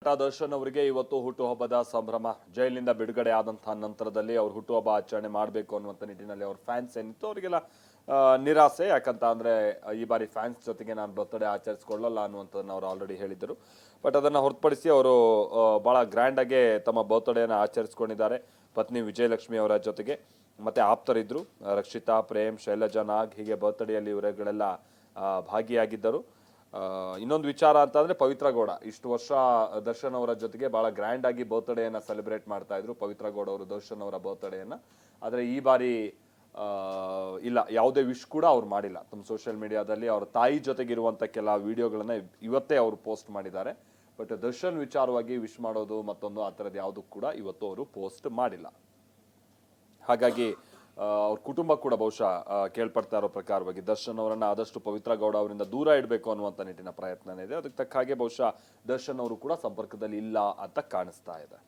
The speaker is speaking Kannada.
ನಟ ದರ್ಶನ್ ಅವರಿಗೆ ಇವತ್ತು ಹುಟ್ಟುಹಬ್ಬದ ಸಂಭ್ರಮ. ಜೈಲಿನಿಂದ ಬಿಡುಗಡೆ ಆದಂತಹ ನಂತರದಲ್ಲಿ ಅವ್ರು ಹುಟ್ಟುಹಬ್ಬ ಆಚರಣೆ ಮಾಡಬೇಕು ಅನ್ನುವಂಥ ನಿಟ್ಟಿನಲ್ಲಿ ಅವ್ರ ಫ್ಯಾನ್ಸ್ ಏನಿತ್ತು ಅವರಿಗೆಲ್ಲ ನಿರಾಸೆ. ಯಾಕಂತ ಅಂದ್ರೆ ಈ ಬಾರಿ ಫ್ಯಾನ್ಸ್ ಜೊತೆಗೆ ನಾನು ಬರ್ತ್ಡೇ ಆಚರಿಸ್ಕೊಳ್ಳಲ್ಲ ಅನ್ನುವಂಥದ್ದನ್ನ ಅವರು ಆಲ್ರೆಡಿ ಹೇಳಿದ್ದರು. ಬಟ್ ಅದನ್ನ ಹೊರತುಪಡಿಸಿ ಅವರು ಬಹಳ ಗ್ರ್ಯಾಂಡ್ ಆಗಿ ತಮ್ಮ ಬರ್ತ್ಡೇನ ಆಚರಿಸ್ಕೊಂಡಿದ್ದಾರೆ. ಪತ್ನಿ ವಿಜಯಲಕ್ಷ್ಮಿ ಅವರ ಜೊತೆಗೆ ಮತ್ತೆ ಆಪ್ತರಿದ್ರು, ರಕ್ಷಿತಾ, ಪ್ರೇಮ್, ಶೈಲಜಾ ನಾಗ್, ಹೀಗೆ ಬರ್ತ್ಡೇಯಲ್ಲಿ ಇವರುಗಳೆಲ್ಲ ಭಾಗಿಯಾಗಿದ್ದರು. ಇನ್ನೊಂದು ವಿಚಾರ ಅಂತಂದ್ರೆ ಪವಿತ್ರ ಗೌಡ ಇಷ್ಟು ವರ್ಷ ದರ್ಶನ್ ಅವರ ಜೊತೆಗೆ ಬಹಳ ಗ್ರ್ಯಾಂಡ್ ಆಗಿ ಬರ್ತ್ಡೇನ ಸೆಲೆಬ್ರೇಟ್ ಮಾಡ್ತಾ ಇದ್ರು ಪವಿತ್ರ ಗೌಡ ಅವರು ದರ್ಶನ್ ಅವರ ಬರ್ತ್ಡೇನ. ಆದ್ರೆ ಈ ಬಾರಿ ಇಲ್ಲ, ಯಾವುದೇ ವಿಶ್ ಕೂಡ ಅವ್ರು ಮಾಡಿಲ್ಲ. ತಮ್ಮ ಸೋಷಿಯಲ್ ಮೀಡಿಯಾದಲ್ಲಿ ಅವ್ರ ತಾಯಿ ಜೊತೆಗಿರುವಂತ ಕೆಲ ವಿಡಿಯೋಗಳನ್ನ ಇವತ್ತೇ ಅವರು ಪೋಸ್ಟ್ ಮಾಡಿದ್ದಾರೆ. ಬಟ್ ದರ್ಶನ್ ವಿಚಾರವಾಗಿ ವಿಶ್ ಮಾಡೋದು ಮತ್ತೊಂದು ಆ ಥರದ್ದು ಯಾವುದು ಕೂಡ ಇವತ್ತು ಅವರು ಪೋಸ್ಟ್ ಮಾಡಿಲ್ಲ. ಹಾಗಾಗಿ ಅವ್ರ ಕುಟುಂಬ ಕೂಡ ಬಹುಶಃ ಕೇಳ್ಪಡ್ತಾ ಇರೋ ಪ್ರಕಾರವಾಗಿ ದರ್ಶನ್ ಅವರನ್ನ ಆದಷ್ಟು ಪವಿತ್ರ ಗೌಡ ಅವರಿಂದ ದೂರ ಇಡಬೇಕು ಅನ್ನುವಂಥ ನಿಟ್ಟಿನ ಪ್ರಯತ್ನ ಇದೆ. ಅದಕ್ಕೆ ತಕ್ಕ ಹಾಗೆ ಬಹುಶಃ ದರ್ಶನ್ ಅವರು ಕೂಡ ಸಂಪರ್ಕದಲ್ಲಿ ಇಲ್ಲ ಅಂತ ಕಾಣಿಸ್ತಾ ಇದೆ.